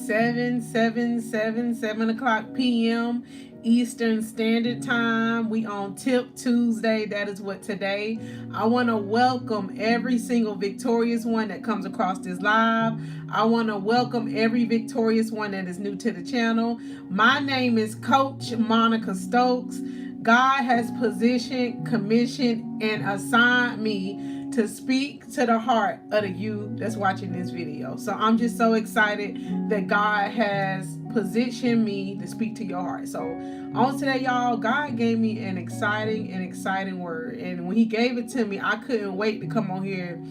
7 o'clock p.m. Eastern Standard Time. We on Tip Tuesday. That is what today. I want to welcome every single victorious one that comes across this live. I want to welcome every victorious one that is new to the channel. My name is Coach Monica Stokes. God has positioned, commissioned, and assigned me to speak to the heart of the you that's watching this video. So I'm just so excited that God has positioned me to speak to your heart. So on today, y'all, God gave me an exciting word. And when he gave it to me, I couldn't wait to come on here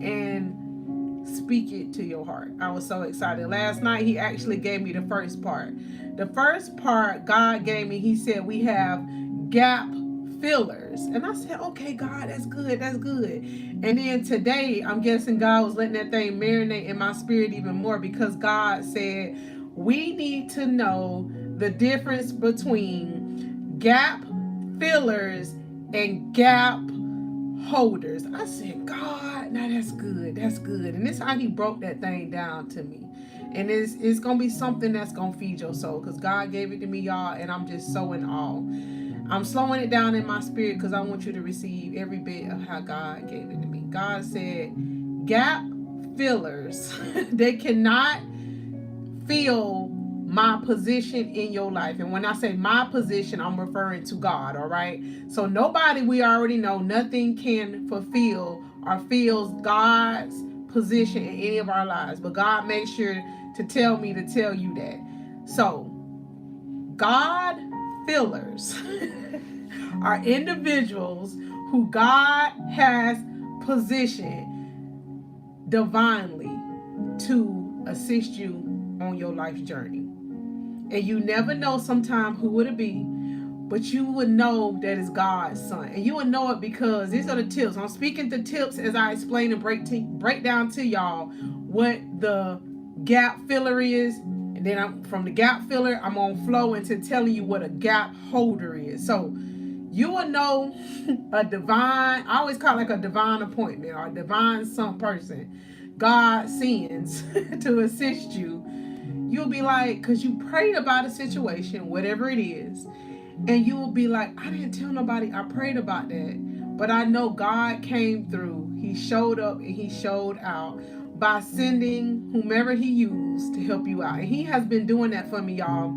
and speak it to your heart. I was so excited. Last night, he actually gave me the first part. The first part God gave me, he said we have gap fillers. And I said, okay, God, that's good. And then today, I'm guessing God was letting that thing marinate in my spirit even more, because God said we need to know the difference between gap fillers and gap holders. I said, God, now that's good. And this is how he broke that thing down to me. And it's going to be something that's going to feed your soul, because God gave it to me, y'all, and I'm just so in awe. I'm slowing it down in my spirit because I want you to receive every bit of how God gave it to me. God said, gap fillers, they cannot fill my position in your life. And when I say my position, I'm referring to God, all right? So nobody, we already know, nothing can fulfill or fills God's position in any of our lives. But God makes sure to tell me to tell you that. So, God fillers are individuals who God has positioned divinely to assist you on your life's journey. And you never know sometimes who it'll be, but you would know that it's God's son. And you would know it because these are the tips. I'm speaking the tips as I explain and break down to y'all what the gap filler is. And then from the gap filler, I'm on flow into telling you what a gap holder is. So you will know a divine, I always call it like a divine appointment or a divine some person God sends to assist you. You'll be like, because you prayed about a situation, whatever it is, and you will be like, I didn't tell nobody I prayed about that, but I know God came through. He showed up and he showed out by sending whomever he used to help you out. And he has been doing that for me, y'all,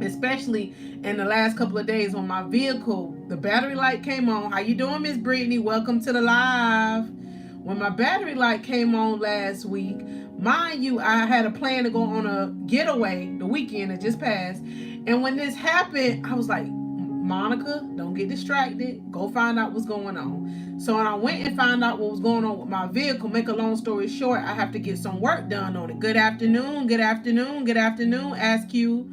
especially in the last couple of days when my vehicle, the battery light came on. How you doing, Miss Brittany? Welcome to the live. When my battery light came on last week, mind you, I had a plan to go on a getaway the weekend that just passed. And when this happened, I was like, Monica, don't get distracted. Go find out what's going on. So when I went and found out what was going on with my vehicle, make a long story short, I have to get some work done on it. Good afternoon, ask you.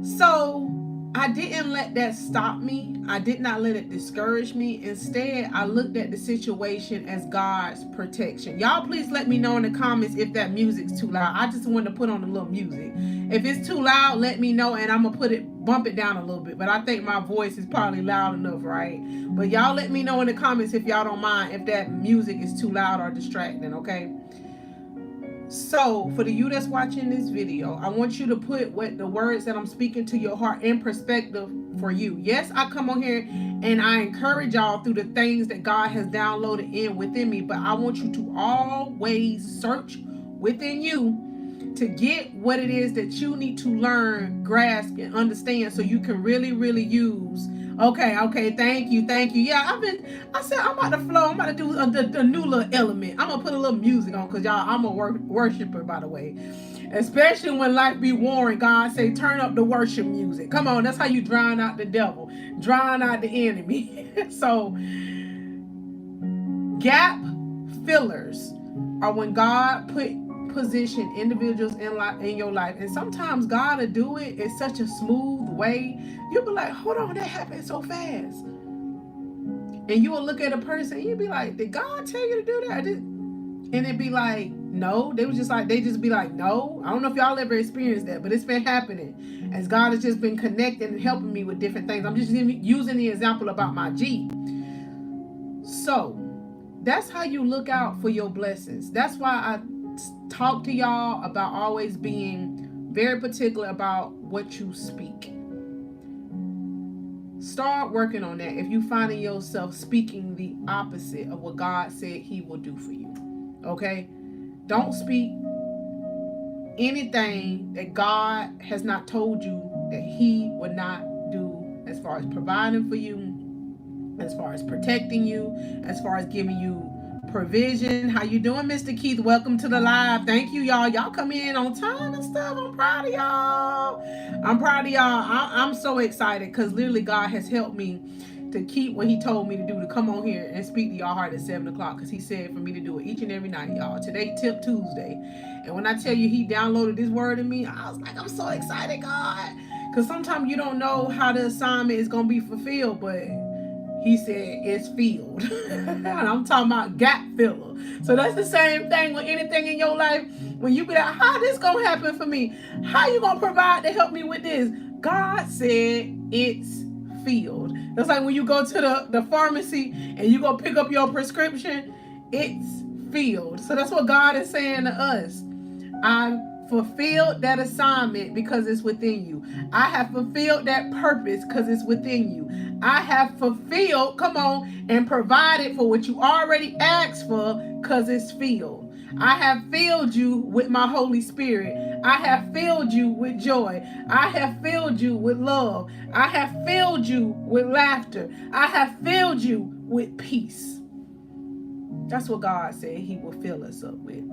So I didn't let that stop me. I did not let it discourage me. Instead, I looked at the situation as God's protection. Y'all, please let me know in the comments if that music's too loud. I just wanted to put on a little music. If it's too loud, let me know, and I'm gonna bump it down a little bit. But I think my voice is probably loud enough, right? But y'all let me know in the comments if y'all don't mind if that music is too loud or distracting, okay? So for the you that's watching this video, I want you to put what the words that I'm speaking to your heart in perspective for you. Yes, I come on here and I encourage y'all through the things that God has downloaded in within me, but I want you to always search within you to get what it is that you need to learn, grasp, and understand so you can really, really use. Okay, thank you. Yeah, I said I'm about to flow. I'm about to do the new little element. I'm gonna put a little music on, because y'all, I'm a worshiper, by the way. Especially when life be warring, God say, turn up the worship music. Come on, that's how you drown out the devil, drown out the enemy. So, gap fillers are when God position individuals in your life, and sometimes God will do it in such a smooth way. You'll be like, hold on, that happened so fast. And you will look at a person and you'll be like, did God tell you to do that? And it'd be like, no. They just be like, no. I don't know if y'all ever experienced that, but it's been happening as God has just been connecting and helping me with different things. I'm just using the example about my Jeep. So that's how you look out for your blessings. That's why talk to y'all about always being very particular about what you speak. Start working on that if you finding yourself speaking the opposite of what God said he will do for you. Okay? Don't speak anything that God has not told you that he would not do, as far as providing for you, as far as protecting you, as far as giving you provision. How you doing, Mr. Keith? Welcome to the live. Thank you, y'all. Y'all come in on time and stuff. I'm proud of y'all. I'm proud of y'all. I'm so excited because literally God has helped me to keep what he told me to do, to come on here and speak to y'all heart at 7 o'clock, because he said for me to do it each and every night, y'all. Today, Tip Tuesday. And when I tell you he downloaded this word in me, I was like, I'm so excited, God. Because sometimes you don't know how the assignment is going to be fulfilled, but he said it's filled. And I'm talking about gap filler. So that's the same thing with anything in your life. When you be like, how this gonna happen for me? How you gonna provide to help me with this? God said it's filled. That's like when you go to the pharmacy and you go pick up your prescription, it's filled. So that's what God is saying to us. I fulfilled that assignment because it's within you. I have fulfilled that purpose because it's within you. I have fulfilled, come on, and provided for what you already asked for because it's filled. I have filled you with my Holy Spirit. I have filled you with joy. I have filled you with love. I have filled you with laughter. I have filled you with peace. That's what God said he will fill us up with.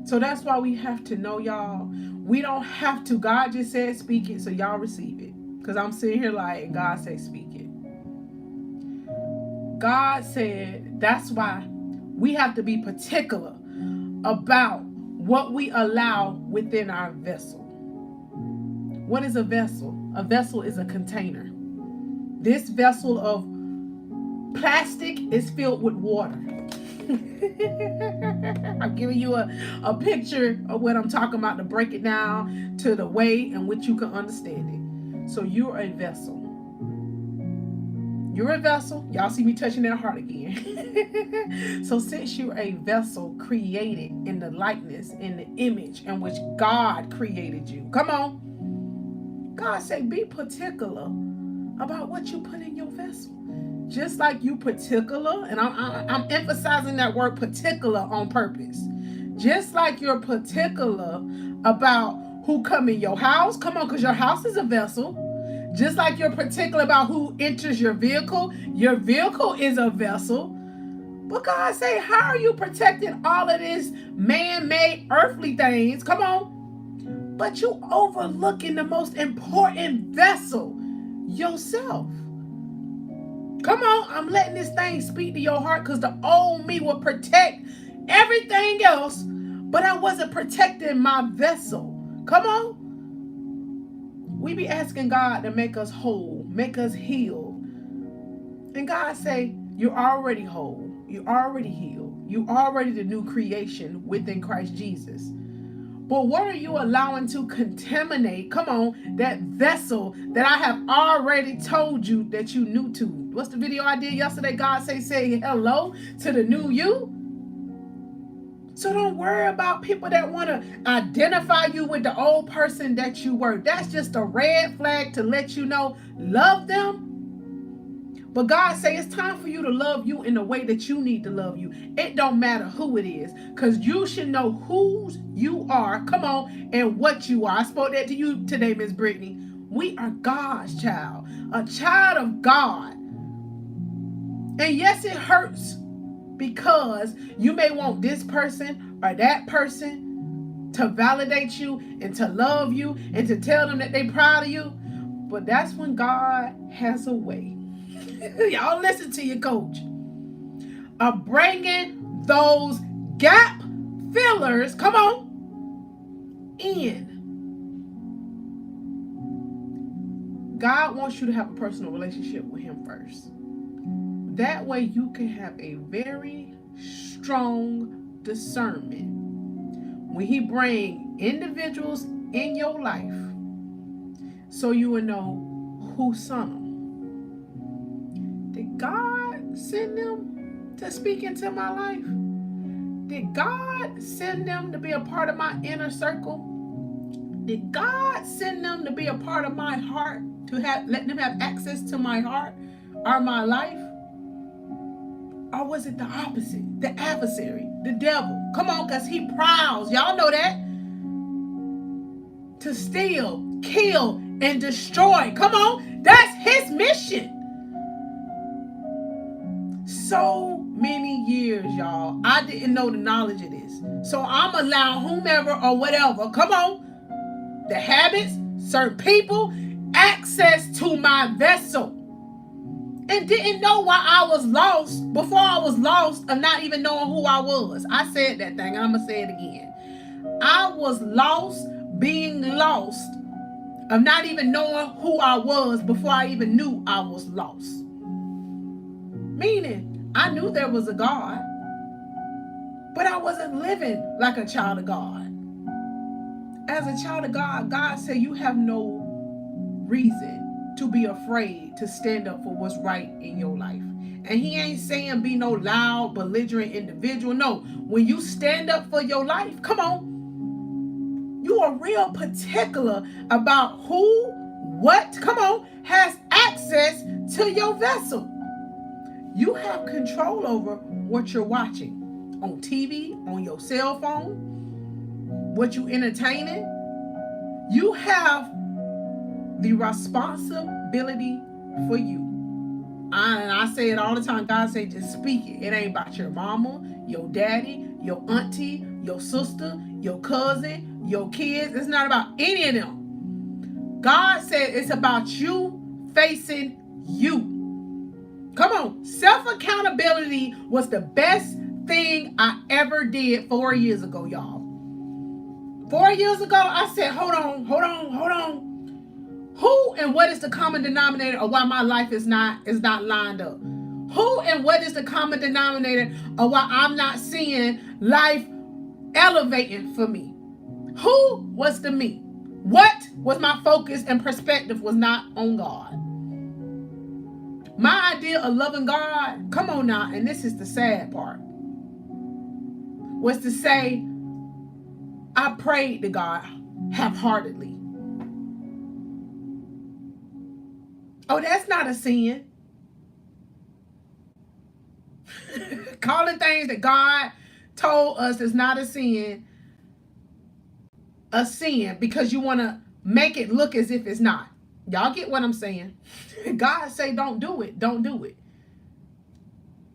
So that's why we have to know, y'all. We don't have to. God just said speak it, so y'all receive it. Because I'm sitting here like, God said speak it. God said that's why we have to be particular about what we allow within our vessel. What is a vessel? A vessel is a container. This vessel of plastic is filled with water. I'm giving you a picture of what I'm talking about to break it down to the way in which you can understand it. So you're a vessel. You're a vessel. Y'all see me touching that heart again. So since you're a vessel created in the likeness, in the image in which God created you, come on. God said be particular about what you put in your vessel. Just like you particular, and I'm emphasizing that word particular on purpose. Just like you're particular about who come in your house, come on, because your house is a vessel. Just like you're particular about who enters your vehicle is a vessel. But God say, how are you protecting all of this man-made earthly things? Come on. But you overlooking the most important vessel, yourself. Come on, I'm letting this thing speak to your heart because the old me will protect everything else, but I wasn't protecting my vessel. Come on. We be asking God to make us whole, make us heal. And God say, you're already whole. You're already healed. You're already the new creation within Christ Jesus. But what are you allowing to contaminate, come on, that vessel that I have already told you that you knew to? What's the video I did yesterday? God say hello to the new you. So don't worry about people that want to identify you with the old person that you were. That's just a red flag to let you know, love them. But God say it's time for you to love you in the way that you need to love you. It don't matter who it is, because you should know whose you are, come on, and what you are. I spoke that to you today, Miss Brittany. We are God's child, a child of God. And yes, it hurts because you may want this person or that person to validate you and to love you and to tell them that they're proud of you. But that's when God has a way. Y'all listen to your coach. Of bringing those gap fillers, come on, in. God wants you to have a personal relationship with him first. That way you can have a very strong discernment when he bring individuals in your life, so you will know who sent them. Did God send them to speak into my life? Did God send them to be a part of my inner circle? Did God send them to be a part of my heart, to let them have access to my heart or my life? Or was it the opposite? The adversary, the devil. Come on, because he prowls. Y'all know that. To steal, kill, and destroy. Come on. That's his mission. So many years, y'all. I didn't know the knowledge of this. So I'm allowing whomever or whatever, come on, the habits, certain people, access to my vessel. And didn't know why I was lost before I was lost of not even knowing who I was. I said that thing, and I'm going to say it again. I was lost, being lost, of not even knowing who I was before I even knew I was lost. Meaning, I knew there was a God, but I wasn't living like a child of God. As a child of God, God said you have no reason to be afraid to stand up for what's right in your life. And he ain't saying be no loud, belligerent individual. No, when you stand up for your life, come on, you are real particular about who, what, come on, has access to your vessel. You have control over what you're watching on TV, on your cell phone, what you entertaining. You have the responsibility for you. And I say it all the time. God say just speak it. It ain't about your mama, your daddy, your auntie, your sister, your cousin, your kids. It's not about any of them. God said it's about you facing you. Come on. Self-accountability was the best thing I ever did 4 years ago, y'all. 4 years ago, I said, hold on. Who and what is the common denominator of why my life is not lined up? Who and what is the common denominator of why I'm not seeing life elevating for me? Who was the me? What was my focus and perspective was not on God? My idea of loving God, come on now, and this is the sad part, was to say, I prayed to God half-heartedly. Oh, that's not a sin. Calling things that God told us is not a sin because you want to make it look as if it's not. Y'all get what I'm saying? God say don't do it. Don't do it.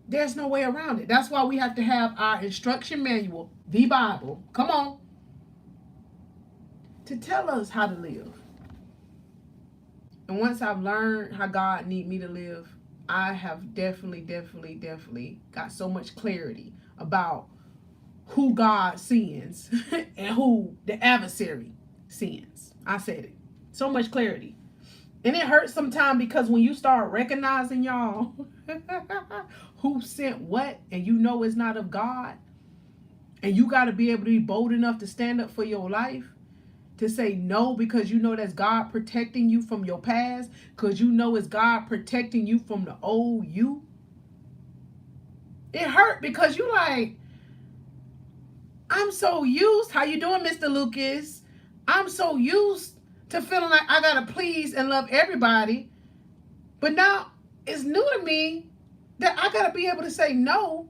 There's no way around it. That's why we have to have our instruction manual, the Bible, come on, to tell us how to live. And once I've learned how God need me to live, I have definitely got so much clarity about who God sends and who the adversary sends. I said it. So much clarity. And it hurts sometimes because when you start recognizing, y'all, who sent what, and you know it's not of God, and you got to be able to be bold enough to stand up for your life, to say no, because you know that's God protecting you from your past, because you know it's God protecting you from the old you. It hurt because you like, I'm so used, how you doing, Mr. Lucas? I'm so used to feeling like I gotta please and love everybody. But now it's new to me that I gotta be able to say no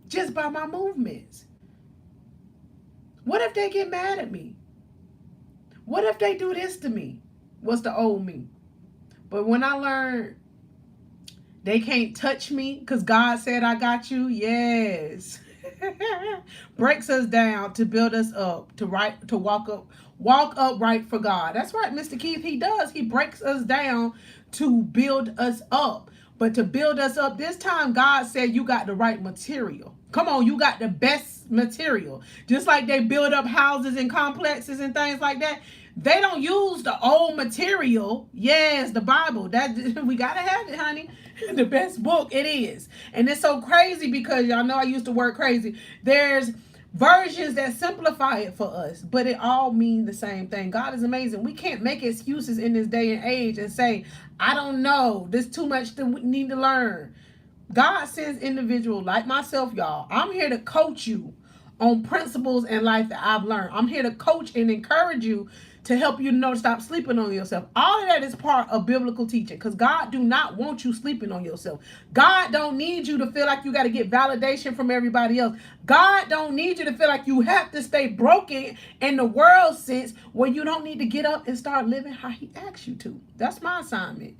just by my movements. What if they get mad at me? What if they do this to me? What's the old me? But when I learned they can't touch me because God said I got you, yes. Breaks us down to build us up, to walk upright for God. That's right, Mr. Keith, he does. He breaks us down to build us up. But to build us up, this time God said you got the right material. Come on, you got the best material. Just like they build up houses and complexes and things like that. They don't use the old material. Yes, the Bible. That we gotta have it, honey. The best book it is. And it's so crazy because y'all know I used the word crazy. There's versions that simplify it for us, but it all means the same thing. God is amazing. We can't make excuses in this day and age and say, I don't know. There's too much that we need to learn. God sends individuals like myself, y'all. I'm here to coach you on principles in life that I've learned. I'm here to coach and encourage you to help you know to stop sleeping on yourself. All of that is part of biblical teaching, because God do not want you sleeping on yourself. God don't need you to feel like you got to get validation from everybody else. God don't need you to feel like you have to stay broken in the world sense, where you don't need to get up and start living how he asks you to. That's my assignment.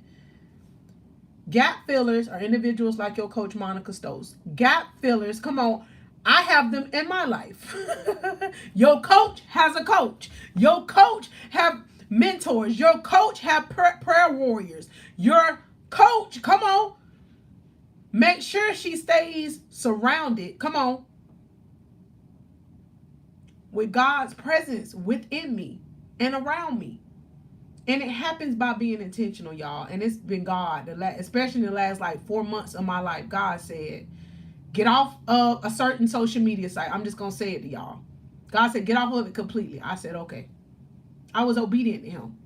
Gap fillers are individuals like your coach, Monica Stokes. Gap fillers, come on. I have them in my life. Your coach has a coach. Your coach have mentors. Your coach have prayer warriors. Your coach, come on, make sure she stays surrounded, come on, with God's presence within me and around me. And it happens by being intentional, y'all. And it's been God, especially in the last like 4 months of my life. God said, get off of a certain social media site. I'm just going to say it to y'all. God said, get off of it completely. I said, okay. I was obedient to him.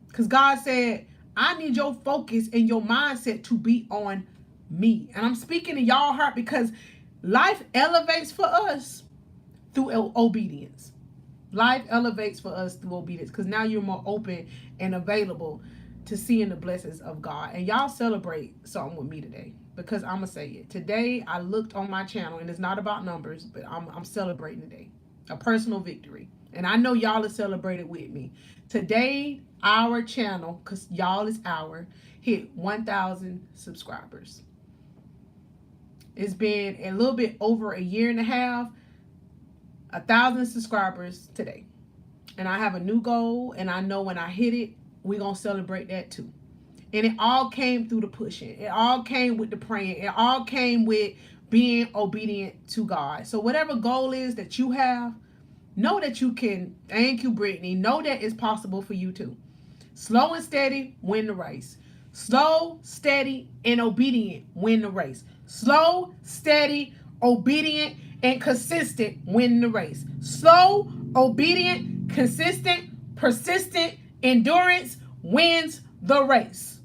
Because God said, I need your focus and your mindset to be on me. And I'm speaking to y'all heart, because life elevates for us through obedience. Life elevates for us through obedience, because now you're more open and available to seeing the blessings of God. And y'all celebrate something with me today, because I'm going to say it. Today, I looked on my channel, and it's not about numbers, but I'm celebrating today. A personal victory. And I know y'all are celebrating with me. Today, our channel, because y'all is our, hit 1,000 subscribers. It's been a little bit over a year and a half. 1,000 subscribers today. And I have a new goal, and I know when I hit it, we're going to celebrate that too. And it all came through the pushing. It all came with the praying. It all came with being obedient to God. So whatever goal is that you have, know that you can. Thank you, Brittany. Know that it's possible for you too. Slow and steady, win the race. Slow, steady, and obedient, win the race. Slow, steady, obedient, and consistent, win the race. Slow, obedient, consistent, persistent endurance wins the race.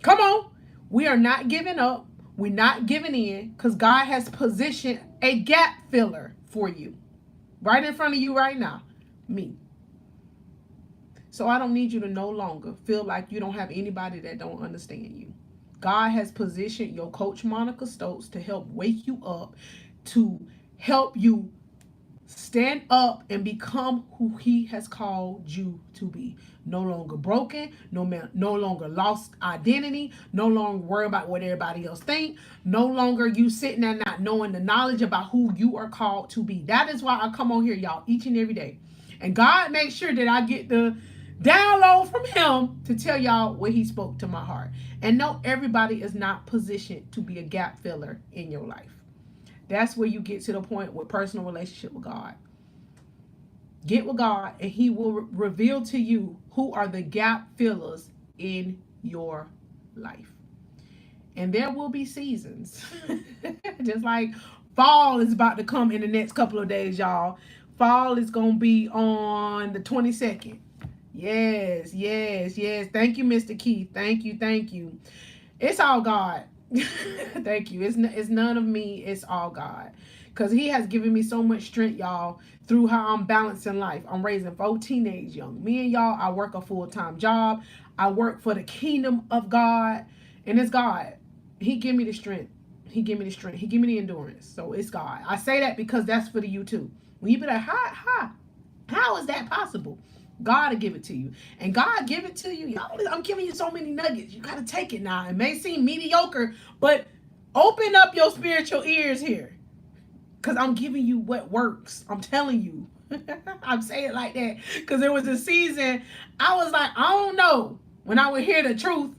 Come on. We are not giving up. We're not giving in, because God has positioned a gap filler for you. Right in front of you right now. Me. So I don't need you to no longer feel like you don't have anybody that don't understand you. God has positioned your coach, Monica Stokes, to help wake you up, to help you stand up and become who he has called you to be. No longer broken, no longer lost identity, no longer worry about what everybody else think, no longer you sitting there not knowing the knowledge about who you are called to be. That is why I come on here, y'all, each and every day. And God makes sure that I get the download from him to tell y'all what he spoke to my heart. And no, everybody is not positioned to be a gap filler in your life. That's where you get to the point with personal relationship with God. Get with God, and he will reveal to you who are the gap fillers in your life. And there will be seasons. Just like fall is about to come in the next couple of days, y'all. Fall is going to be on the 22nd. Yes, yes, yes. Thank you, Mr. Keith. Thank you, thank you. It's all God. Thank you. It's none of me. It's all God. Because he has given me so much strength, y'all, through how I'm balancing life. I'm raising 4 teenage young men, y'all. I work a full-time job. I work for the kingdom of God. And it's God. He give me the strength. He give me the strength. He give me the endurance. So it's God. I say that because that's for you too. When you be like, how is that possible? God will give it to you. And God give it to you. Y'all, I'm giving you so many nuggets. You got to take it now. It may seem mediocre, but open up your spiritual ears here. Because I'm giving you what works. I'm telling you. I'm saying it like that. Because there was a season, I was like, I don't know when I would hear the truth.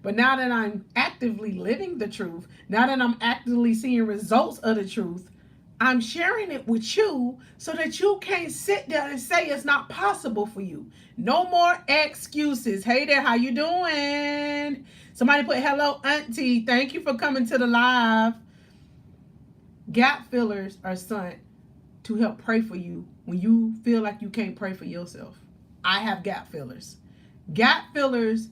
But now that I'm actively living the truth, now that I'm actively seeing results of the truth, I'm sharing it with you so that you can't sit there and say it's not possible for you. No more excuses. Hey there, how you doing? Somebody put hello, auntie. Thank you for coming to the live. Gap fillers are sent to help pray for you when you feel like you can't pray for yourself. I have gap fillers. Gap fillers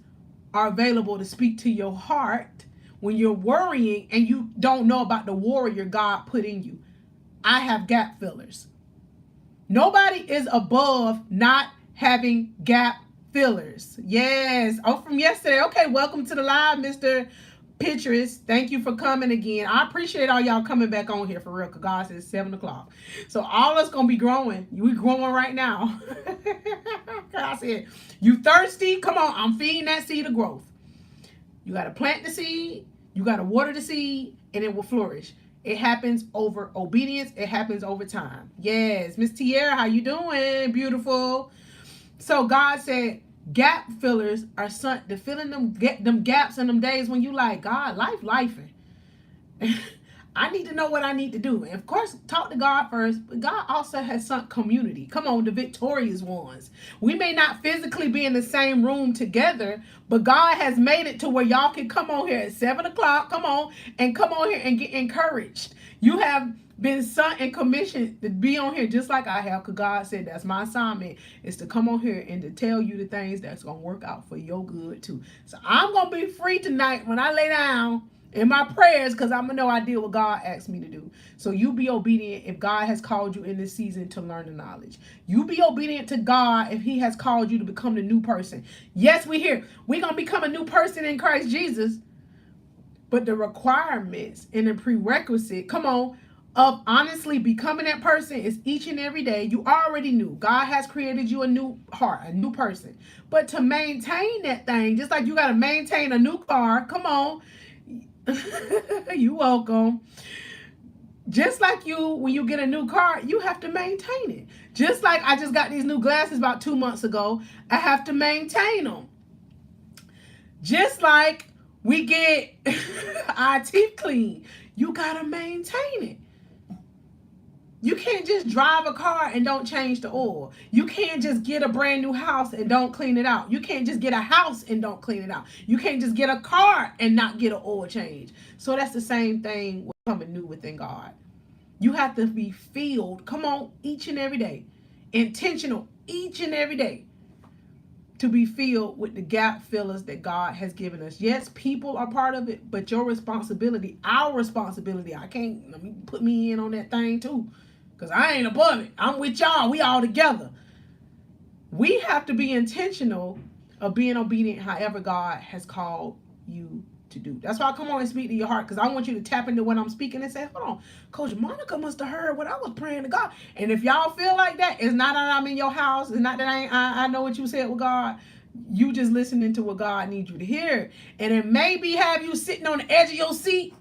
are available to speak to your heart when you're worrying and you don't know about the warrior God put in you. I have gap fillers. Nobody is above not having gap fillers. Yes. Oh, from yesterday. Okay, welcome to the live, Mr. Pinterest. Thank you for coming again. I appreciate all y'all coming back on here for real, because God says 7 o'clock. So all us going to be growing. We growing right now. God said, you thirsty? Come on, I'm feeding that seed of growth. You got to plant the seed. You got to water the seed, and it will flourish. It happens over obedience. It happens over time. Yes. Miss Tierra, how you doing? Beautiful. So God said gap fillers are sent to fill in them gaps in them days when you like, God, lifing. I need to know what I need to do. And of course, talk to God first, but God also has sent community. Come on, the victorious ones. We may not physically be in the same room together, but God has made it to where y'all can come on here at 7 o'clock. Come on here and get encouraged. You have been sent and commissioned to be on here just like I have, because God said that's my assignment, is to come on here and to tell you the things that's going to work out for your good too. So I'm going to be free tonight when I lay down in my prayers, because I'm going to know I did what God asked me to do. So you be obedient if God has called you in this season to learn the knowledge. You be obedient to God if he has called you to become the new person. Yes, we're here. We're going to become a new person in Christ Jesus. But the requirements and the prerequisite, come on, of honestly becoming that person is each and every day. You already knew. God has created you a new heart, a new person. But to maintain that thing, just like you got to maintain a new car, come on. You welcome. Just like when you get a new car, you have to maintain it. Just like I just got these new glasses about 2 months ago, I have to maintain them. Just like we get our teeth clean, you gotta maintain it. You can't just drive a car and don't change the oil. You can't just get a brand new house and don't clean it out. You can't just get a house and don't clean it out. You can't just get a car and not get an oil change. So that's the same thing with becoming new within God. You have to be filled, come on, each and every day. Intentional each and every day to be filled with the gap fillers that God has given us. Yes, people are part of it, but your responsibility, our responsibility, let me put me in on that thing too, because I ain't above it. I'm with y'all. We all together. We have to be intentional of being obedient however God has called you to do. That's why I come on and speak to your heart, because I want you to tap into what I'm speaking and say, hold on, Coach Monica must have heard what I was praying to God. And if y'all feel like that, it's not that I'm in your house. It's not that I know what you said with God. You just listening to what God needs you to hear. And it maybe have you sitting on the edge of your seat.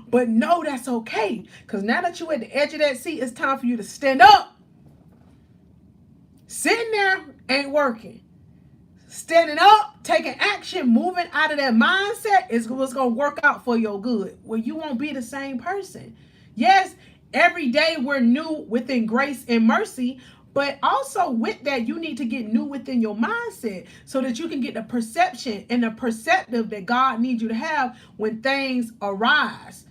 But no, that's okay. Because now that you're at the edge of that seat, it's time for you to stand up. Sitting there ain't working. Standing up, taking action, moving out of that mindset is what's going to work out for your good, where you won't be the same person. Yes, every day we're new within grace and mercy, but also with that, you need to get new within your mindset so that you can get the perception and the perceptive that God needs you to have when things arise.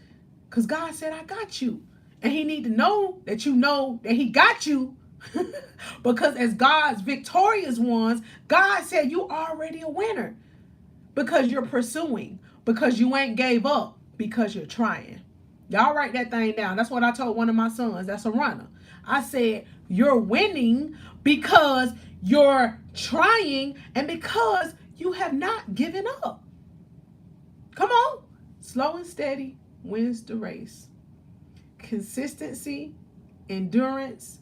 Because God said, I got you. And he need to know that he got you. Because as God's victorious ones, God said you already a winner. Because you're pursuing. Because you ain't gave up. Because you're trying. Y'all write that thing down. That's what I told one of my sons. That's a runner. I said, you're winning because you're trying and because you have not given up. Come on. Slow and steady wins the race. Consistency, endurance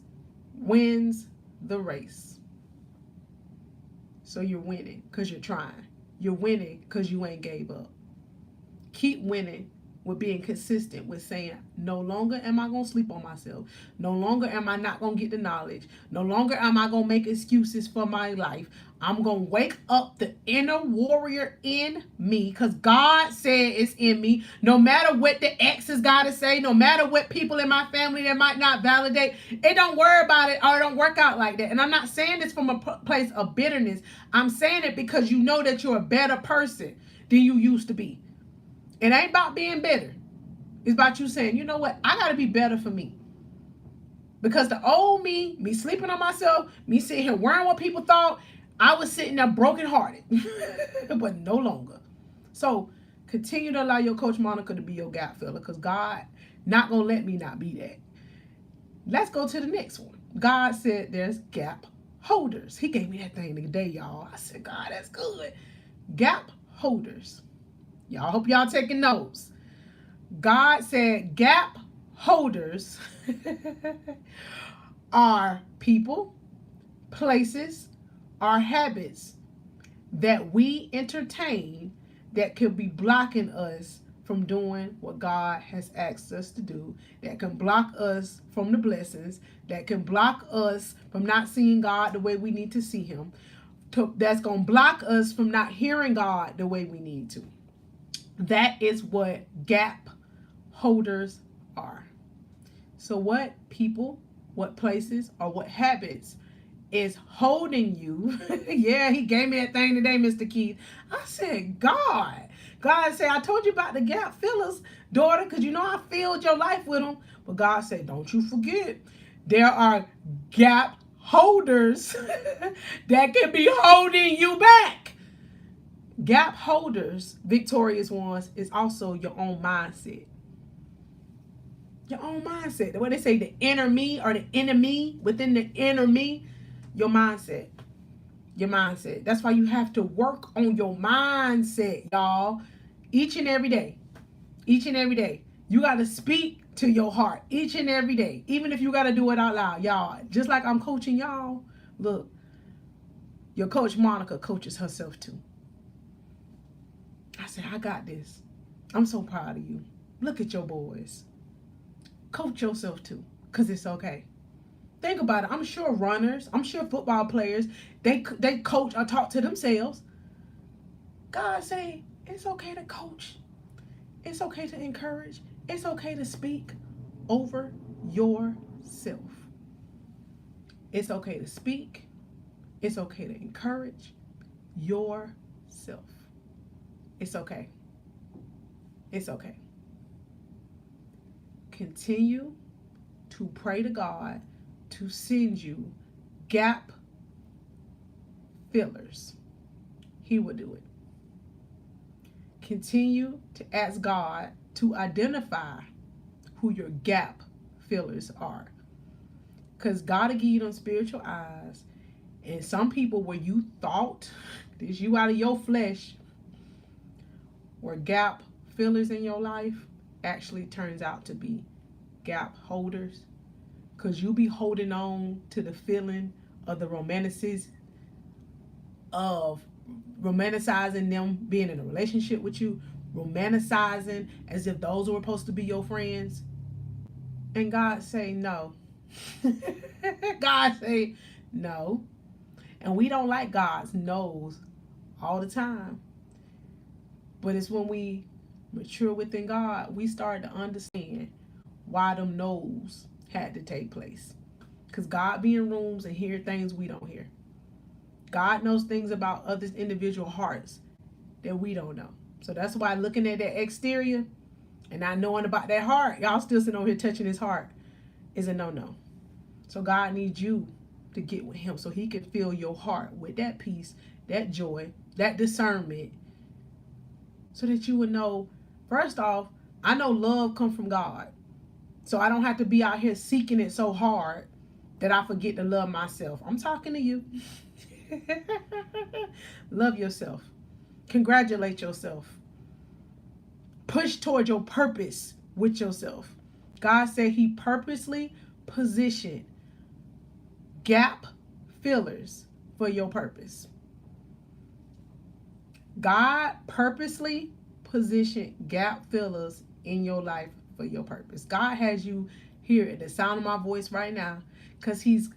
wins the race. So you're winning because you're trying. You're winning because you ain't gave up. Keep winning with being consistent with saying, no longer am I going to sleep on myself. No longer am I not going to get the knowledge. No longer am I going to make excuses for my life. I'm going to wake up the inner warrior in me because God said it's in me. No matter what the exes got to say, no matter what people in my family that might not validate, it don't worry about it or it don't work out like that. And I'm not saying this from a place of bitterness. I'm saying it because you know that you're a better person than you used to be. It ain't about being better. It's about you saying, you know what? I got to be better for me. Because the old me sleeping on myself, me sitting here worrying what people thought, I was sitting there brokenhearted. But no longer. So continue to allow your Coach Monica to be your gap filler because God not going to let me not be that. Let's go to the next one. God said there's gap holders. He gave me that thing today, y'all. I said, God, that's good. Gap holders. Y'all, hope y'all taking notes. God said gap holders are people, places, or habits that we entertain that could be blocking us from doing what God has asked us to do, that can block us from the blessings, that can block us from not seeing God the way we need to see Him, that's going to block us from not hearing God the way we need to. That is what gap holders are. So, what people, what places, or what habits is holding you? Yeah, he gave me that thing today, Mr. Keith. I said, God said, I told you about the gap fillers, daughter, because you know I filled your life with them. But God said, don't you forget, there are gap holders that can be holding you back. Gap holders, victorious ones, is also your own mindset. Your own mindset. What they say, the inner me or the enemy within the inner me, your mindset. Your mindset. That's why you have to work on your mindset, y'all. Each and every day. Each and every day. You got to speak to your heart each and every day. Even if you got to do it out loud, y'all. Just like I'm coaching y'all. Look, your coach Monica coaches herself too. I said, I got this. I'm so proud of you. Look at your boys. Coach yourself too, because it's okay. Think about it. I'm sure runners, I'm sure football players, they coach or talk to themselves. God say it's okay to coach. It's okay to encourage. It's okay to speak over yourself. It's okay to speak. It's okay to encourage yourself. It's okay. It's okay. Continue to pray to God to send you gap fillers. He will do it. Continue to ask God to identify who your gap fillers are. Because God will give you them spiritual eyes. And some people where you thought this you out of your flesh were gap fillers in your life actually turns out to be gap holders. Because you be holding on to the feeling of the romanticism of romanticizing them being in a relationship with you, romanticizing as if those were supposed to be your friends. And God say no. God say no. And we don't like God's no's all the time. But it's when we mature within God, we start to understand why them no's had to take place. Because God be in rooms and hear things we don't hear. God knows things about others' individual hearts that we don't know. So that's why looking at that exterior and not knowing about that heart, y'all still sitting over here touching his heart, is a no-no. So God needs you to get with him so he can fill your heart with that peace, that joy, that discernment, so that you would know, first off, I know love comes from God. So I don't have to be out here seeking it so hard that I forget to love myself. I'm talking to you. Love yourself. Congratulate yourself. Push toward your purpose with yourself. God said he purposely positioned gap fillers for your purpose. God purposely positioned gap fillers in your life for your purpose. God has you here at the sound of my voice right now because he's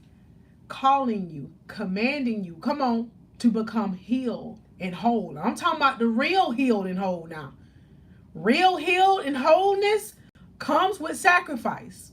calling you, commanding you, come on, to become healed and whole. I'm talking about the real healed and whole now. Real healed and wholeness comes with sacrifice.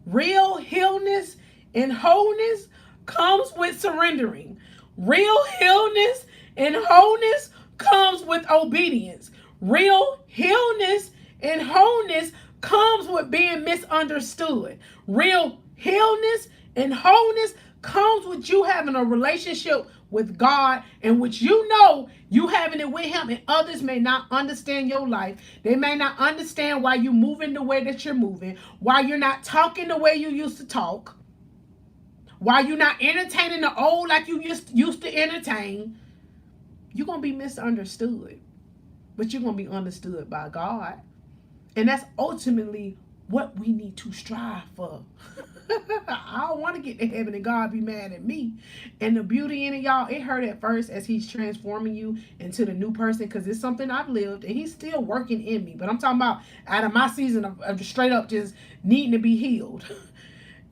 Real healness and wholeness comes with surrendering. Real healness and wholeness comes with obedience. Real healness and wholeness comes with being misunderstood. Real healness and wholeness comes with you having a relationship with God, and which you know you having it with him, and others may not understand your life. They may not understand why you're moving the way that you're moving, why you're not talking the way you used to talk, why you're not entertaining the old like you used to entertain. You're going to be misunderstood, but you're going to be understood by God. And that's ultimately what we need to strive for. I don't want to get to heaven and God be mad at me. And the beauty in it, y'all, it hurt at first as he's transforming you into the new person, because it's something I've lived and he's still working in me. But I'm talking about out of my season of straight up just needing to be healed.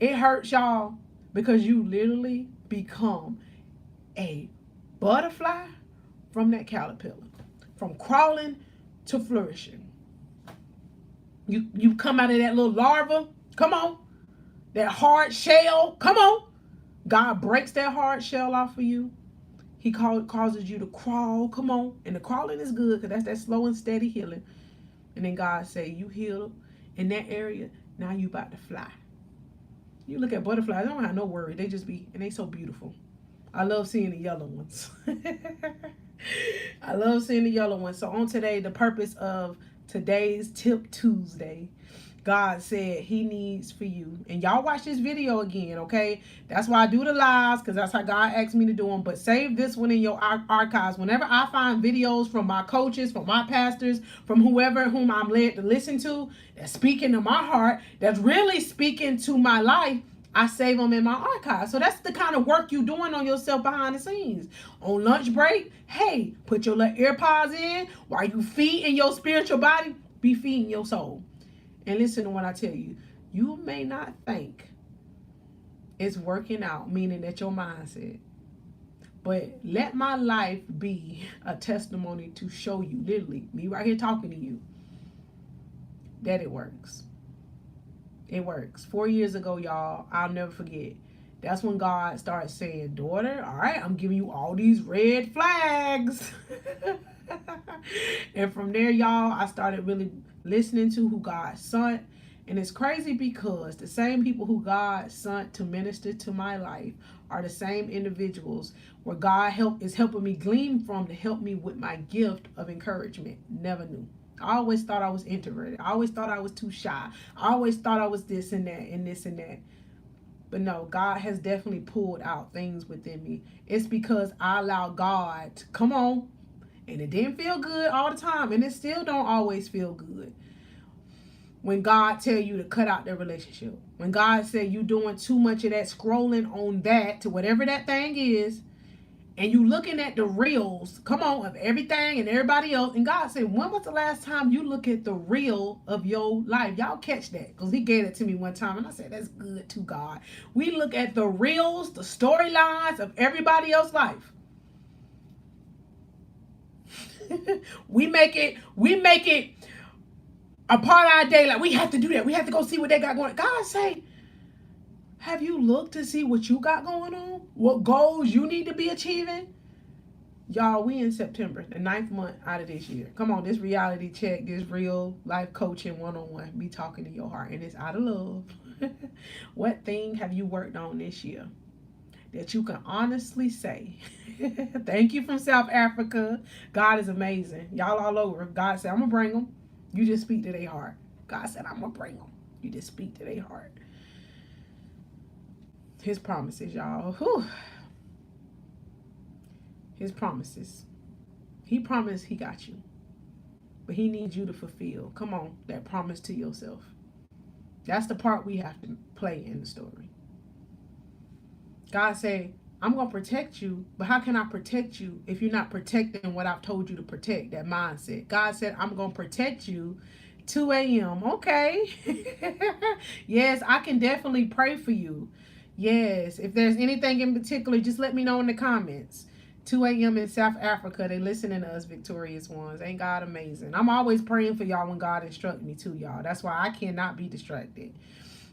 It hurts, y'all, because you literally become a butterfly from that caterpillar, from crawling to flourishing. You come out of that little larva, come on, that hard shell, come on. God breaks that hard shell off of you. He causes you to crawl, come on. And the crawling is good because that's that slow and steady healing. And then God say, you healed in that area, now you about to fly. You look at butterflies, they don't have no worry. They just be, and they so beautiful. I love seeing the yellow ones. I love seeing the yellow ones. So on today, the purpose of today's Tip Tuesday, God said he needs for you. And y'all watch this video again, okay? That's why I do the lives, because that's how God asked me to do them. But save this one in your archives. Whenever I find videos from my coaches, from my pastors, from whom I'm led to listen to, that's speaking to my heart, that's really speaking to my life, I save them in my archive. So that's the kind of work you doing on yourself behind the scenes. On lunch break, hey, put your little earpods in while you feeding your spiritual body, be feeding your soul. And listen to what I tell you. You may not think it's working out, meaning that your mindset, but let my life be a testimony to show you, literally, me right here talking to you, that it works. It works. 4 years ago, y'all, I'll never forget. That's when God started saying, daughter, all right, I'm giving you all these red flags. And from there, y'all, I started really listening to who God sent. And it's crazy because the same people who God sent to minister to my life are the same individuals where God is helping me glean from to help me with my gift of encouragement. Never knew. I always thought I was introverted. I always thought I was too shy. I always thought I was this and that and this and that. But no, God has definitely pulled out things within me. It's because I allowed God to come on. And it didn't feel good all the time. And it still don't always feel good. When God tell you to cut out the relationship. When God said you doing too much of that scrolling on that to whatever that thing is. And you looking at the reels, come on, of everything and everybody else. And God said, when was the last time you look at the reel of your life? Y'all catch that, because he gave it to me one time. And I said, that's good too, God. We look at the reels, the storylines of everybody else's life. we make it a part of our day. Like, we have to do that. We have to go see what they got going on. God say, have you looked to see what you got going on? What goals you need to be achieving? Y'all, we in September, the 9th month out of this year. Come on, this reality check, this real life coaching one-on-one, me talking to your heart, and it's out of love. What thing have you worked on this year that you can honestly say, thank you from South Africa. God is amazing. Y'all all over. God said, I'm going to bring them. You just speak to their heart. God said, I'm going to bring them. You just speak to their heart. His promises, y'all. Whew. His promises. He promised he got you. But he needs you to fulfill. Come on, that promise to yourself. That's the part we have to play in the story. God said, I'm going to protect you, but how can I protect you if you're not protecting what I've told you to protect, that mindset? God said, I'm going to protect you 2 a.m. Okay. Yes, I can definitely pray for you. Yes, if there's anything in particular, just let me know in the comments. 2 a.m. in South Africa, they listening to us, victorious ones. Ain't God amazing? I'm always praying for y'all when God instruct me to, y'all. That's why I cannot be distracted.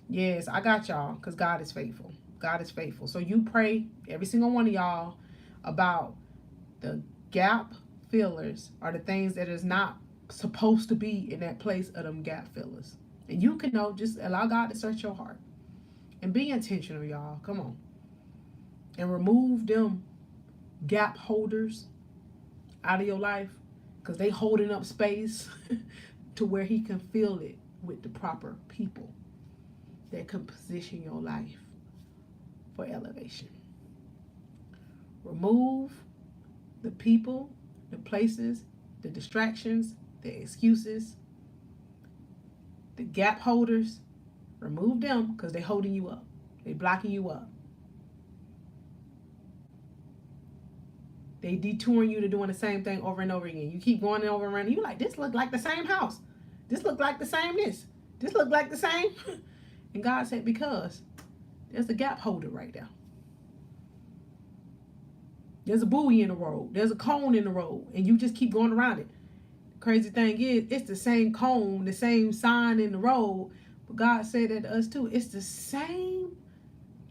Yes, I got y'all, because God is faithful. God is faithful. So you pray, every single one of y'all, about the gap fillers or the things that is not supposed to be in that place of them gap fillers. And you can know, just allow God to search your heart. And be intentional, y'all. Come on. and remove them gap holders out of your life, because they holding up space to where he can fill it with the proper people that can position your life for elevation. Remove the people, the places, the distractions, the excuses, the gap holders. Remove them, because they're holding you up. They're blocking you up. They detouring you to doing the same thing over and over again. You keep going over and around. You like, this look like the same house. This look like the same this. This look like the same. And God said, because there's a gap holder right there. There's a buoy in the road. There's a cone in the road. And you just keep going around it. The crazy thing is, it's the same cone, the same sign in the road. But God said that to us too. It's the same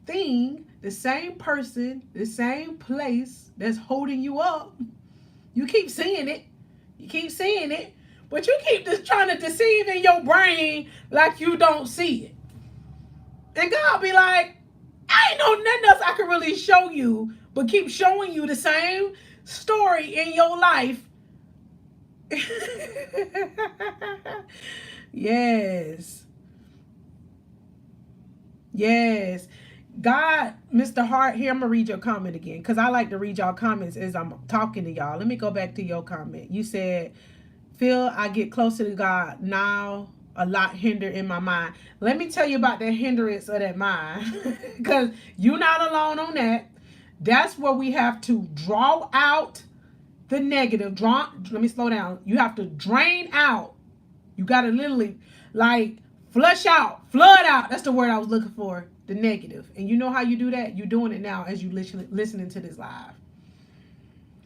thing, the same person, the same place that's holding you up. You keep seeing it. You keep seeing it. But you keep just trying to deceive in your brain like you don't see it. And God be like, I ain't know nothing else I can really show you, but keep showing you the same story in your life. Yes. Yes. God, Mr. Hart, here, I'm going to read your comment again, because I like to read y'all comments as I'm talking to y'all. Let me go back to your comment. You said, Phil, I get closer to God now, a lot hinder in my mind. Let me tell you about that hindrance of that mind, because you're not alone on that. That's where we have to draw out the negative. Let me slow down. You have to drain out. You got to literally, like, flush out, flood out. That's the word I was looking for, the negative. And you know how you do that? You're doing it now as you listening to this live.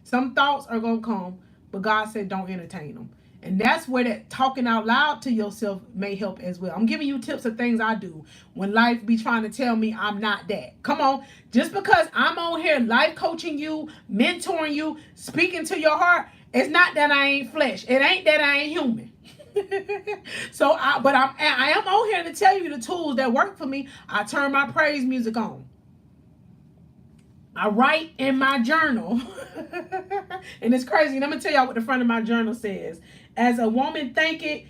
Some thoughts are going to come, but God said don't entertain them. And that's where that talking out loud to yourself may help as well. I'm giving you tips of things I do when life be trying to tell me I'm not that. Come on. Just because I'm on here life coaching you, mentoring you, speaking to your heart, it's not that I ain't flesh. It ain't that I ain't human. But I am on here to tell you the tools that work for me. I turn my praise music on. I write in my journal. And it's crazy. And I'm going to tell y'all what the front of my journal says. As a woman thinketh,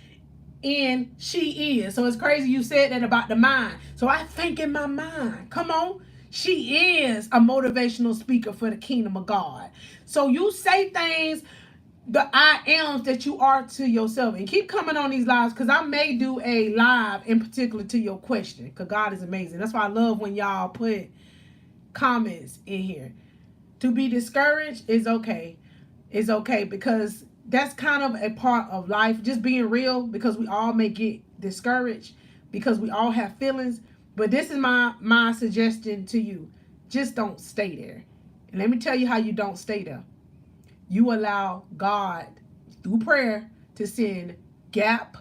and she is. So it's crazy you said that about the mind. So I think in my mind. Come on. She is a motivational speaker for the kingdom of God. So you say things, the I ams that you are to yourself. And keep coming on these lives, because I may do a live in particular to your question, because God is amazing. That's why I love when y'all put comments in here. To be discouraged is okay. It's okay, because that's kind of a part of life, just being real, because we all may get discouraged, because we all have feelings. But this is my suggestion to you. Just don't stay there. And let me tell you how you don't stay there. You allow God, through prayer, to send gap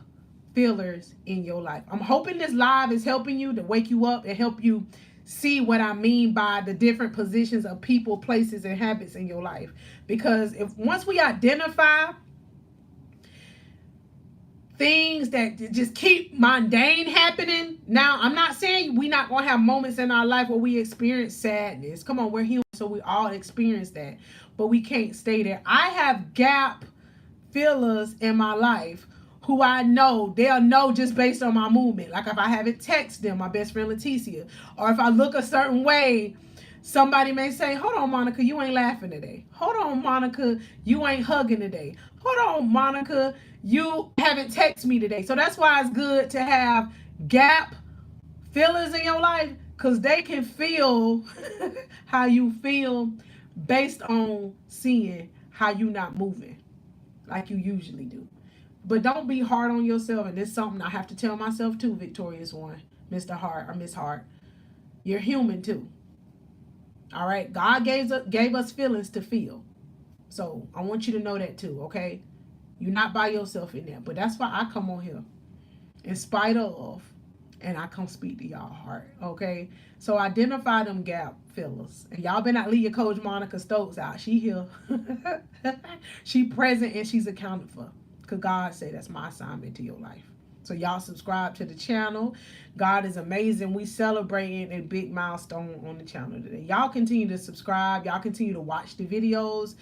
fillers in your life. I'm hoping this live is helping you to wake you up and help you see what I mean by the different positions of people, places, and habits in your life. Because once we identify things that just keep mundane happening. Now, I'm not saying we're not going to have moments in our life where we experience sadness. Come on, we're human, so we all experience that. But we can't stay there. I have gap fillers in my life who I know, they'll know just based on my movement. Like if I haven't texted them, my best friend Leticia, or if I look a certain way, somebody may say, hold on, Monica, you ain't laughing today. Hold on, Monica, you ain't hugging today. Hold on, Monica, you haven't texted me today. So that's why it's good to have gap fillers in your life, because they can feel how you feel based on seeing how you not moving like you usually do. But don't be hard on yourself. And this is something I have to tell myself too, Victorious One, Mr. Hart or Miss Hart. You're human too. All right. God gave us feelings to feel. So I want you to know that too, okay? You're not by yourself in there. But that's why I come on here in spite of, and I come speak to y'all heart, okay? So identify them gap fillers. And y'all better not leave your coach Monica Stokes out. She here. She present and she's accounted for. Because God said that's my assignment to your life. So y'all subscribe to the channel. God is amazing. We celebrating a big milestone on the channel today. Y'all continue to subscribe. Y'all continue to watch the videos.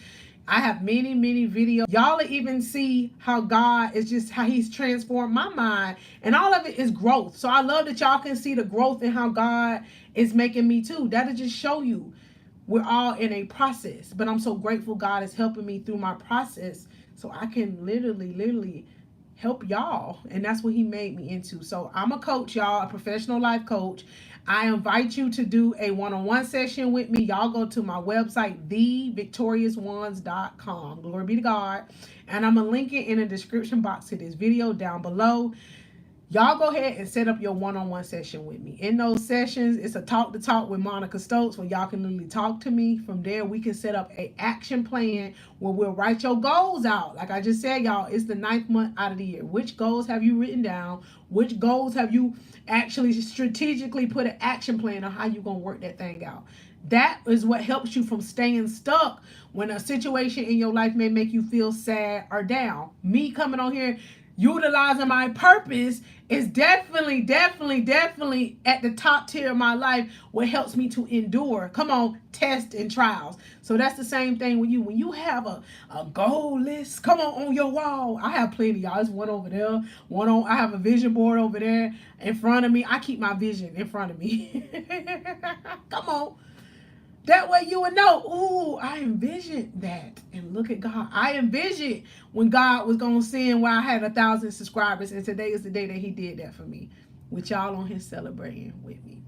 I have many, many videos. Y'all will even see how God is just how he's transformed my mind. And all of it is growth. So I love that y'all can see the growth in how God is making me too. That'll just show you we're all in a process. But I'm so grateful God is helping me through my process so I can literally help y'all. And that's what he made me into. So I'm a coach, y'all, a professional life coach. I invite you to do a one-on-one session with me. Y'all go to my website, thevictoriousones.com. Glory be to God. And I'm going to link it in the description box to this video down below. Y'all go ahead and set up your one-on-one session with me. In those sessions, it's a talk-to-talk with Monica Stokes where y'all can literally talk to me. From there, we can set up an action plan where we'll write your goals out. Like I just said, y'all, it's the 9th month out of the year. Which goals have you written down? Which goals have you actually strategically put an action plan on how you're going to work that thing out? That is what helps you from staying stuck when a situation in your life may make you feel sad or down. Me coming on here utilizing my purpose is definitely at the top tier of my life, what helps me to endure. Come on, tests and trials. So that's the same thing with you. When you have a goal list, come on your wall. I have plenty, y'all. There's one over there. I have a vision board over there in front of me. I keep my vision in front of me. Come on. That way you would know, ooh, I envisioned that. And look at God. I envisioned when God was going to send where I had 1,000 subscribers. And today is the day that he did that for me. With y'all on here celebrating with me.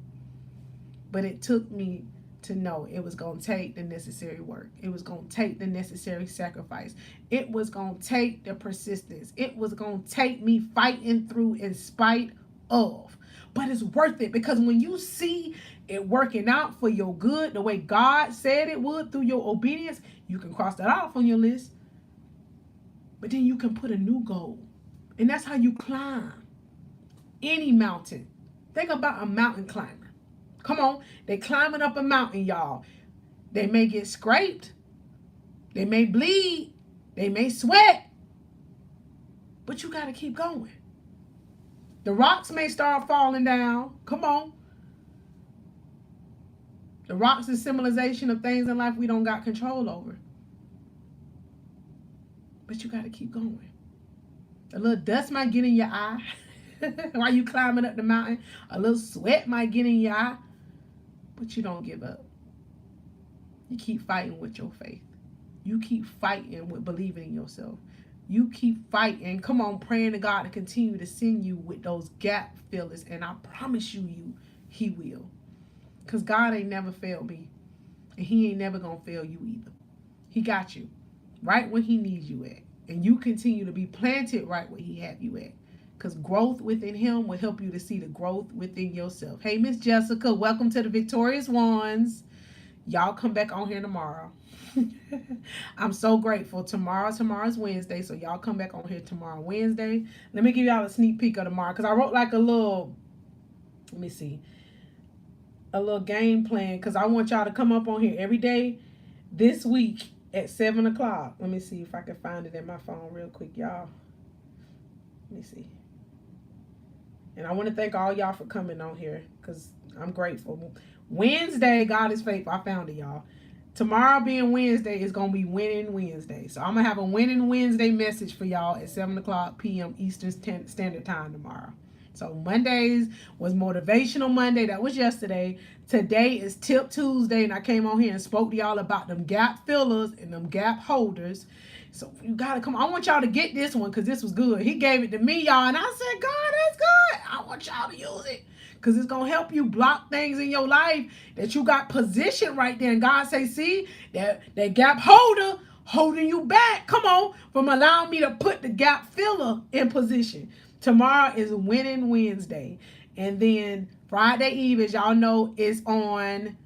But it took me to know it was going to take the necessary work. It was going to take the necessary sacrifice. It was going to take the persistence. It was going to take me fighting through in spite of. But it's worth it because when you see it working out for your good, the way God said it would through your obedience, you can cross that off on your list. But then you can put a new goal. And that's how you climb any mountain. Think about a mountain climber. Come on, they're climbing up a mountain, y'all. They may get scraped. They may bleed. They may sweat. But you got to keep going. The rocks may start falling down. Come on. The rocks is symbolization of things in life we don't got control over. But you got to keep going. A little dust might get in your eye while you climbing up the mountain. A little sweat might get in your eye. But you don't give up. You keep fighting with your faith. You keep fighting with believing in yourself. You keep fighting. Come on, praying to God to continue to send you with those gap fillers. And I promise you, he will. Because God ain't never failed me. And he ain't never going to fail you either. He got you right where he needs you at. And you continue to be planted right where he have you at. Because growth within him will help you to see the growth within yourself. Hey, Miss Jessica, welcome to the Victorious Ones. Y'all come back on here tomorrow. I'm so grateful. Tomorrow's Wednesday, so y'all come back on here tomorrow, Wednesday. Let me give y'all a sneak peek of tomorrow, because I wrote like a little, let me see, a little game plan, because I want y'all to come up on here every day this week at 7 o'clock. Let me see if I can find it in my phone real quick, y'all. Let me see. And I want to thank all y'all for coming on here, because I'm grateful. Wednesday, God is faithful. I found it, y'all. Tomorrow being Wednesday is going to be Winning Wednesday. So I'm going to have a Winning Wednesday message for y'all at 7 o'clock p.m. Eastern Standard Time tomorrow. So Mondays was Motivational Monday. That was yesterday. Today is Tip Tuesday. And I came on here and spoke to y'all about them gap fillers and them gap holders. So you got to come. I want y'all to get this one because this was good. He gave it to me, y'all. And I said, God, that's good. I want y'all to use it. Because it's going to help you block things in your life that you got positioned right there. And God say, see, that gap holder holding you back. Come on, from allowing me to put the gap filler in position. Tomorrow is Winning Wednesday. And then Friday Eve, as y'all know, is on,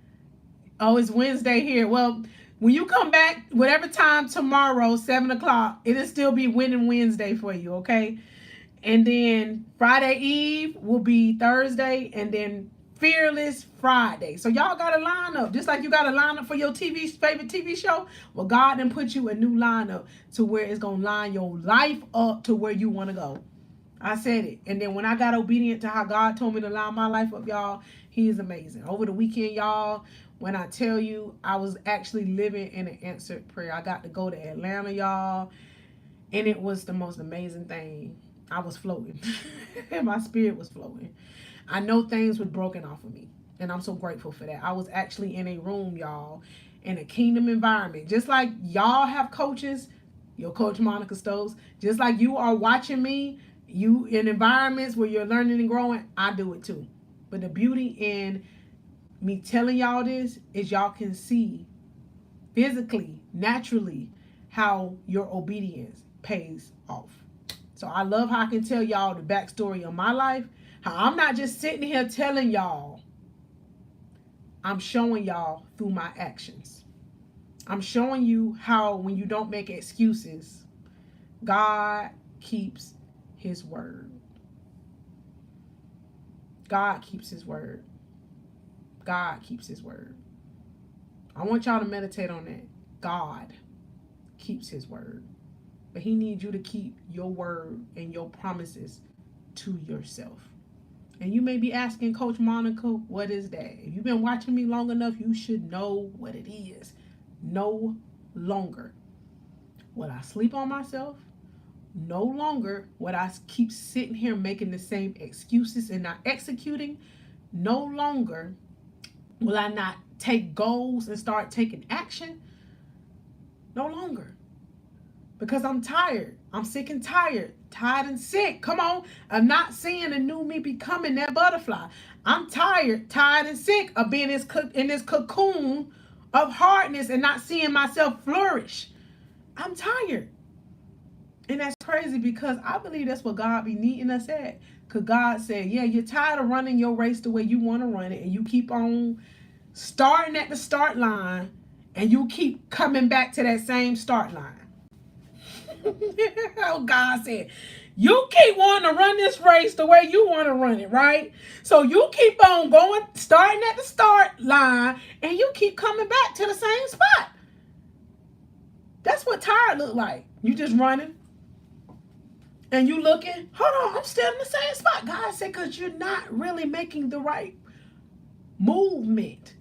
it's Wednesday here. Well, when you come back, whatever time tomorrow, 7 o'clock, it'll still be Winning Wednesday for you, okay? And then Friday Eve will be Thursday, and then Fearless Friday. So y'all got to line up. Just like you got to line up for your favorite TV show. Well, God done put you a new lineup to where it's going to line your life up to where you want to go. I said it. And then when I got obedient to how God told me to line my life up, y'all, he is amazing. Over the weekend, y'all, when I tell you I was actually living in an answered prayer. I got to go to Atlanta, y'all, and it was the most amazing thing. I was floating. And my spirit was floating. I know things were broken off of me. And I'm so grateful for that. I was actually in a room, y'all, in a kingdom environment. Just like y'all have coaches, your coach Monica Stokes, just like you are watching me, you in environments where you're learning and growing, I do it too. But the beauty in me telling y'all this is y'all can see physically, naturally, how your obedience pays off. So I love how I can tell y'all the backstory of my life. How I'm not just sitting here telling y'all, I'm showing y'all through my actions. I'm showing you how when you don't make excuses, God keeps his word. God keeps his word. God keeps his word. I want y'all to meditate on that. God keeps his word. But he needs you to keep your word and your promises to yourself. And you may be asking, Coach Monica, what is that? If you've been watching me long enough, you should know what it is. No longer will I sleep on myself. No longer would I keep sitting here making the same excuses and not executing. No longer will I not take goals and start taking action. No longer. Because I'm tired. I'm sick and tired. Tired and sick. Come on. I'm not seeing a new me becoming that butterfly. I'm tired and sick of being in this cocoon of hardness and not seeing myself flourish. I'm tired. And that's crazy because I believe that's what God be needing us at. Because God said, yeah, you're tired of running your race the way you want to run it. And you keep on starting at the start line. And you keep coming back to that same start line. Oh, God said, you keep wanting to run this race the way you want to run it, right? So you keep on going, starting at the start line, and you keep coming back to the same spot. That's what tired look like. You just running, and you looking, hold on, I'm still in the same spot. God said, because you're not really making the right movement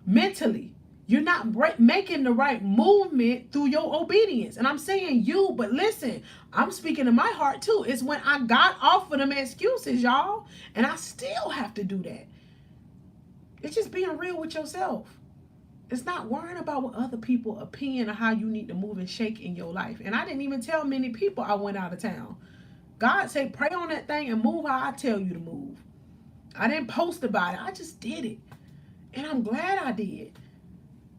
mentally. You're not making the right movement through your obedience. And I'm saying you, but listen, I'm speaking to my heart too. It's when I got off of them excuses, y'all. And I still have to do that. It's just being real with yourself. It's not worrying about what other people's opinion of how you need to move and shake in your life. And I didn't even tell many people I went out of town. God said, pray on that thing and move how I tell you to move. I didn't post about it. I just did it. And I'm glad I did.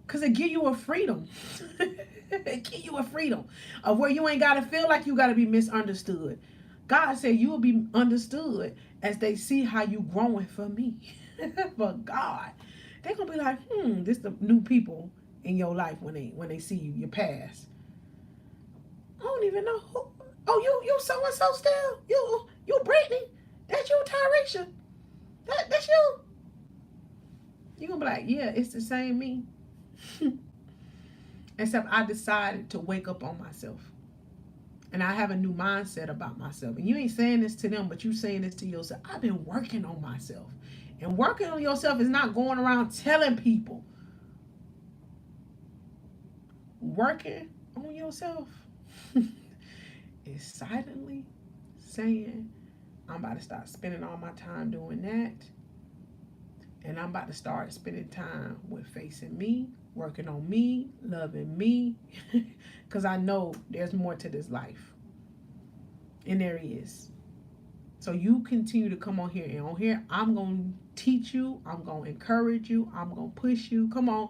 Because it give you a freedom. It give you a freedom of where you ain't got to feel like you got to be misunderstood. God said you will be understood as they see how you growing for me. For God. They're going to be like, this the new people in your life when they see you, your past. I don't even know who. Oh, you so-and-so still? You Brittany? That's you, Tyresha? That's you? You're going to be like, yeah, it's the same me. Except I decided to wake up on myself. And I have a new mindset about myself. And you ain't saying this to them, but you saying this to yourself. I've been working on myself. And working on yourself is not going around telling people. Working on yourself is silently saying, I'm about to start spending all my time doing that. And I'm about to start spending time with facing me, working on me, loving me, because I know there's more to this life. And there is. So you continue to come on here. And on here, I'm going to teach you. I'm going to encourage you. I'm going to push you. Come on.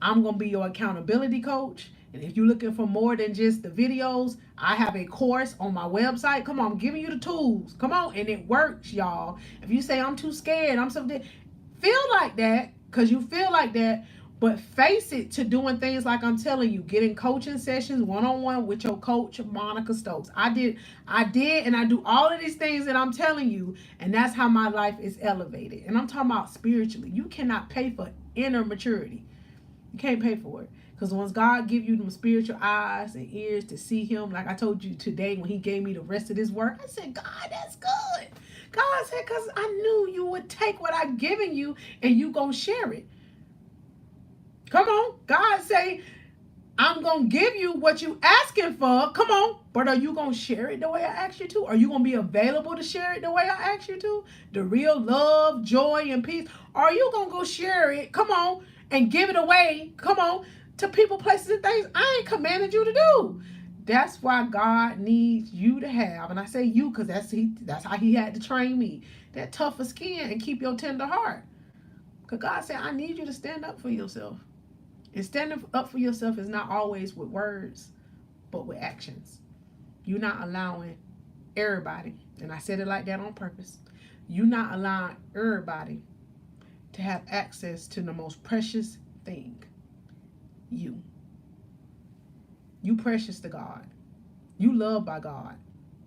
I'm going to be your accountability coach. And if you're looking for more than just the videos, I have a course on my website. Come on, I'm giving you the tools. Come on. And it works, y'all. If you say, I'm too scared, I'm something, feel like that, because you feel like that. But face it to doing things like I'm telling you, getting coaching sessions one-on-one with your coach, Monica Stokes. I did, and I do all of these things that I'm telling you, and that's how my life is elevated. And I'm talking about spiritually. You cannot pay for inner maturity. You can't pay for it. Because once God give you them spiritual eyes and ears to see him, like I told you today when he gave me the rest of this work, I said, God, that's good. God said, because I knew you would take what I've given you and you going to share it. Come on. God say, I'm going to give you what you asking for. Come on. But are you going to share it the way I asked you to? Are you going to be available to share it the way I asked you to? The real love, joy, and peace. Are you going to go share it? Come on. And give it away. Come on. To people, places, and things I ain't commanded you to do. That's why God needs you to have, and I say you because that's how he had to train me, that tougher skin and keep your tender heart. Because God said, I need you to stand up for yourself. And standing up for yourself is not always with words, but with actions. You're not allowing everybody, and I said it like that on purpose, you're not allowing everybody to have access to the most precious thing, you. You precious to God. You loved by God.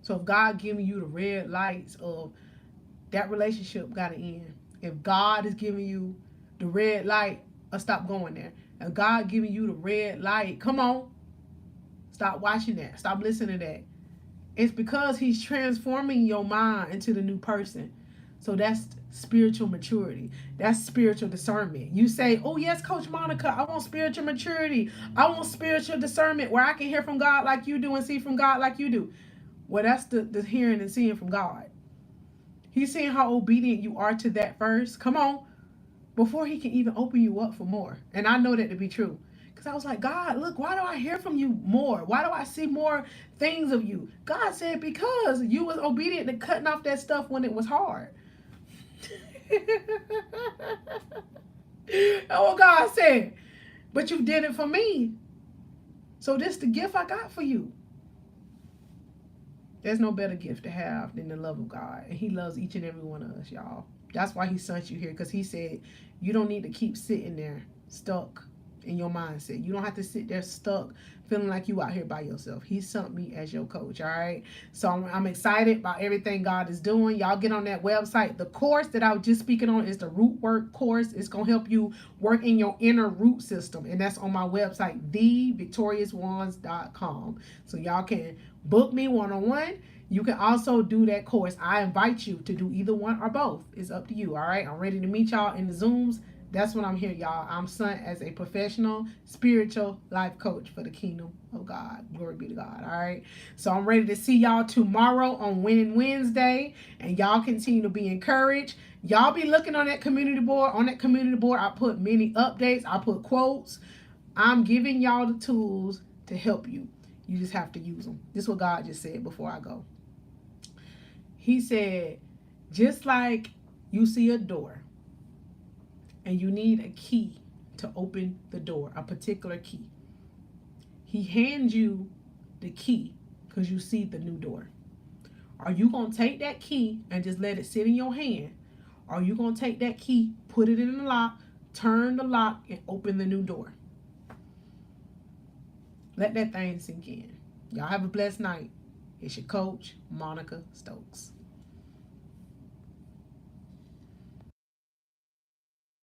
So if God giving you the red lights of that relationship got to end, if God is giving you the red light, stop going there. If God giving you the red light, come on, stop watching that. Stop listening to that. It's because he's transforming your mind into the new person. So that's spiritual maturity. That's spiritual discernment. You say, oh yes, Coach Monica, I want spiritual maturity. I want spiritual discernment where I can hear from God like you do and see from God like you do. Well, that's the hearing and seeing from God. He's saying how obedient you are to that first. Come on. Before he can even open you up for more. And I know that to be true. Because I was like, God, look, why do I hear from you more? Why do I see more things of you? God said, because you was obedient to cutting off that stuff when it was hard. Oh, God said, but you did it for me. So this is the gift I got for you. There's no better gift to have than the love of God. And he loves each and every one of us, y'all. That's why he sent you here. Because he said, you don't need to keep sitting there stuck in your mindset. You don't have to sit there stuck feeling like you out here by yourself. He sent me as your coach, all right? So I'm excited about everything God is doing. Y'all get on that website. The course that I was just speaking on is the Root Work course. It's going to help you work in your inner root system. And that's on my website, thevictoriousones.com. So y'all can book me one-on-one. You can also do that course. I invite you to do either one or both. It's up to you, all right? I'm ready to meet y'all in the Zooms. That's what I'm here, y'all. I'm sent as a professional, spiritual life coach for the kingdom of God. Glory be to God, all right? So I'm ready to see y'all tomorrow on Winning Wednesday, and y'all continue to be encouraged. Y'all be looking on that community board. On that community board, I put many updates. I put quotes. I'm giving y'all the tools to help you. You just have to use them. This is what God just said before I go. He said, just like you see a door and you need a key to open the door, a particular key. He hands you the key because you see the new door. Are you going to take that key and just let it sit in your hand? Or are you going to take that key, put it in the lock, turn the lock, and open the new door? Let that thing sink in. Y'all have a blessed night. It's your coach, Monica Stokes.